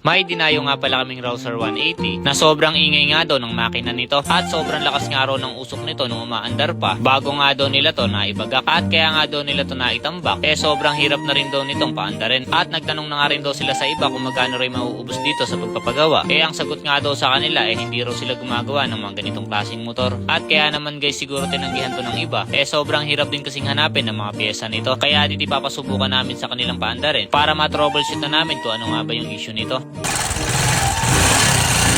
May dinayo nga pala kaming Rouser 180 na sobrang ingay nga daw ng makina nito at sobrang lakas nga raw ng usok nito nung umaandar pa. Bago nga daw nila to naibagak at kaya nga daw nila to naitambak. Sobrang hirap na rin daw nitong paandarin. At nagtanong na nga rin daw sila sa iba kung magkano rin mauubos dito sa pagpapagawa. Ang sagot nga daw sa kanila hindi raw sila gumagawa ng mga ganitong klaseng motor. At kaya naman guys siguro tinanggihan to ng iba. Sobrang hirap din kasing hanapin ng mga pyesa nito. Kaya dito papasubukan namin sa kanilang paandarin para ma-troubleshoot na namin kung ano nga ba yung issue nito.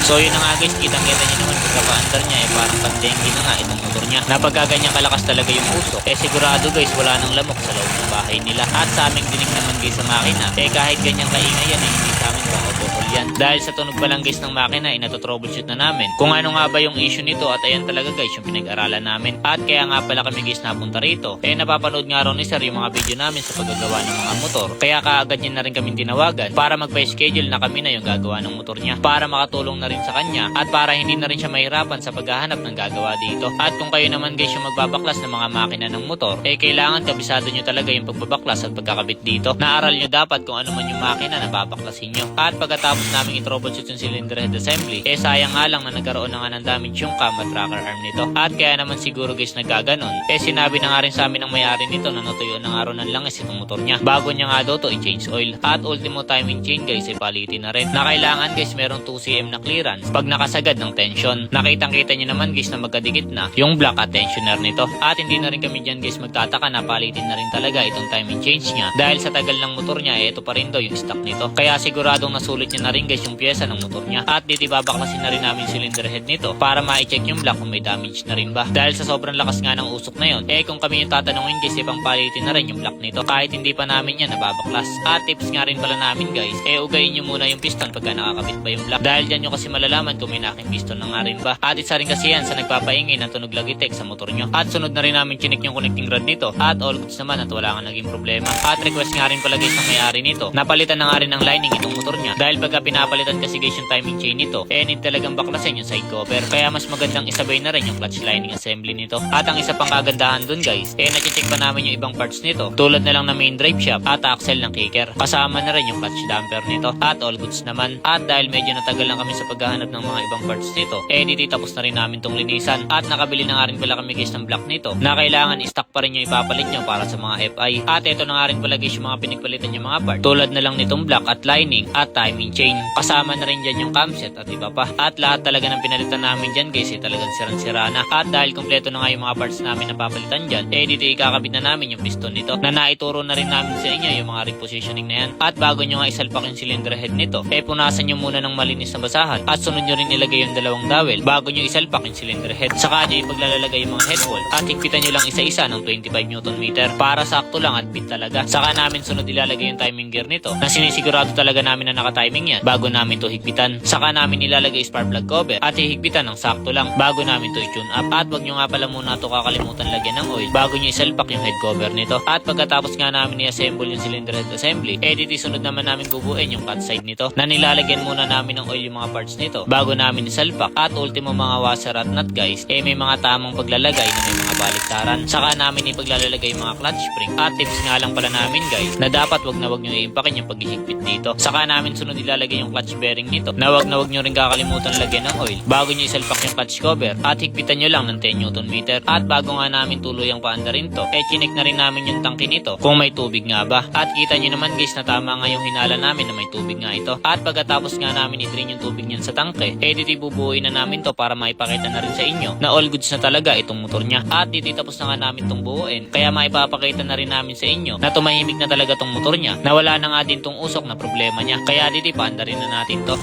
So yun na nga guys, kitang-kita nyo naman pagkapaandar niya parang pag-dengue na nga itong motor niya. Napagkaganyan kalakas talaga yung usok. Sigurado guys wala nang lamok sa loob ng bahay nila. At sa aming dinig naman guys sa makina, kahit ganyan kaingay yan hindi sa amin makapukol yan. Dahil sa tunog pa lang guys ng makina natotroubleshoot na namin kung ano nga ba yung issue nito at ayan talaga guys yung pinag-aralan namin. At kaya nga pala kami guys napunta rito. Napapanood nga raw ni sir yung mga video namin sa paggagawa ng mga motor. Kaya kaagad niya na rin kami tinawagan para magpa-schedule na kami na yung gagawa ng motor niya para makatulong na rin sa kanya at para hindi na rin siya mahirapan sa paghahanap ng gagawa dito. At kung kayo naman guys yung magbabaklas ng mga makina ng motor, kailangan kabisado nyo talaga yung pagbabaklas at pagkakabit dito. Naaral nyo dapat kung ano man yung makina na babaklasin nyo. At pagkatapos namin i-troubleshoot yung cylinder head assembly, sayang nga lang na nagkaroon na nga ng damage yung cam at tracker arm nito. At kaya naman siguro guys nagkaganon. Sinabi na nga rin sa amin ng may-ari nito na natuyo na nga raw ng langis itong motor niya. Bago niya nga daw to i-change oil. At ultimo timing chain guys palitin na rin. Na kailangan guys merong 2cm na clearance pag nakasagad ng tension. Nakitang-kita nyo naman guys na magkadikit na yung block at tensioner nito. At hindi na rin kami dyan guys magtataka na palitin na rin talaga itong timing change niya. Dahil sa tagal ng motor niya ito pa rin daw yung stock nito. Kaya siguradong nasulit niya na rin guys yung pyesa ng motor niya. At dito babaklasin na rin namin cylinder head nito para ma-check yung block kung may damage na rin ba. Dahil sa sobrang lakas nga ng usok na yun, kung kami yung tatanungin guys pang palitin na rin yung block nito kahit hindi pa namin yan nababaklas. At tips nga rin pala namin guys, ugayin nyo muna yung piston pagka nakakabit ba yung block. Dahil dyan nyo kasi malalaman kung may naking piston na nga rin ba. At isa rin kasi yan sa nagpapaingay ng tunog lagitek sa motor nyo. At sunod na rin namin chinik yung connecting rod nito. At all goods naman at wala nga naging problema. At request nga rin pala guys ng may-ari nito. Napalitan na nga rin ng lining itong motor niya. Dahil pagka pinapalitan kasi guys yung timing chain nito, need talagang baklasin yung side cover. Kaya mas magandang isabay na rin yung clutch lining assembly nito. At ang isa pang kagandahan dun guys, nache-check pa namin yung ibang parts nito. Tulad na lang na main drive shaft at axle ng kicker. Kasama na rin yung clutch damper nito. At all goods naman. At dahil medyo natagal lang kami sa paghahanap ng mga ibang parts nito, dito tapos na rin namin tong linisan. At nakabili na nga rin pala kami guys ng block nito na kailangan i-stock pa rin yung ipapalit nyo para sa mga FI. At ito na nga rin pala guys yung mga pinagpalitan yung mga part. Tulad na lang nitong block at lining at timing chain. Kasama na rin dyan yung camset at iba pa. At lahat talaga ng pinalitan namin dyan guys talagang sirang-sira na. At dahil kompleto na nga yung mga parts namin na papalitan dyan, dito ikakabit na namin yung piston nito na naituro na rin namin sa inyo yung mga repositioning na yan. At bago nyo nga isalpak yung cylinder head nito, punasan nyo muna ng malinis na basahan at sunod nyo rin ilagay yung dalawang dowel bago nyo isalpak yung cylinder head. Saka nyo ipaglalagay yung mga head wall at higpitan nyo lang isa-isa ng 25 Nm para sakto lang at fit talaga. Saka namin sunod ilalagay yung timing gear nito na sinisigurado talaga namin na nakatiming yan bago namin to higpitan. Saka namin ilalagay spark plug cover at hihigpitan ng sakto lang bago namin to i-tune up. At wag nyo nga pala muna to kakalimutan lagyan ng oil bago nyo isalpak yung head cover nito. At pagkatapos nga namin i-assemble yung cylinder head assembly, dito sunod naman namin bubuin yung cut side nito na nilalagyan muna namin ng oil yung mga parts nito bago namin isalpak. At ultimo mga washer at nut guys, may mga tamang paglalagay na may mga baliktaran. Saka namin ipaglalagay yung mga clutch spring. At tips nga lang pala namin guys na dapat wag nyo iimpakin yung paghihigpit dito. Saka namin sunod ilalagay yung clutch bearing nito na wag nyo rin kakalimutan lagyan ng oil bago nyo isalpak yung clutch cover at higpitan nyo lang ng 10 Nm. At bago nga namin tuluyang paandarin to, chinik na rin namin yung tangke nito kung may tubig nga ba. At kita nyo naman guys na tama nga yung hinala namin na may tubig nga ito. At pagkatapos nga namin i-drain yung tubig niyan sa tangke, dito ibubuuin na namin to para maipakita na rin sa inyo na all goods na talaga itong motor niya. At dito tapos na nga namin tong buuin, kaya maipapakita na rin namin sa inyo na tumahimik na talaga tong motor niya, na wala na nga din tong usok na problema niya. Kaya dito paandarin na natin to.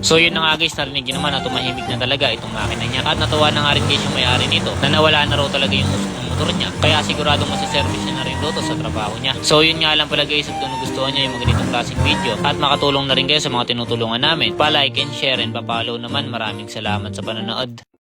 So yun na nga guys, narinig nyo naman na tumahimik na talaga itong makina niya. At natuwa na nga rin guys yung may-ari nito na nawala na raw talaga yung usok ng motor niya. Kaya siguradong masiservice niya na rin to sa trabaho niya. So yun nga lang pala guys, at kung nagustuhan niya yung mga ganitong klaseng video at makatulong na rin kayo sa mga tinutulungan namin, pa-like and share and pa-follow naman. Maraming salamat sa panonood.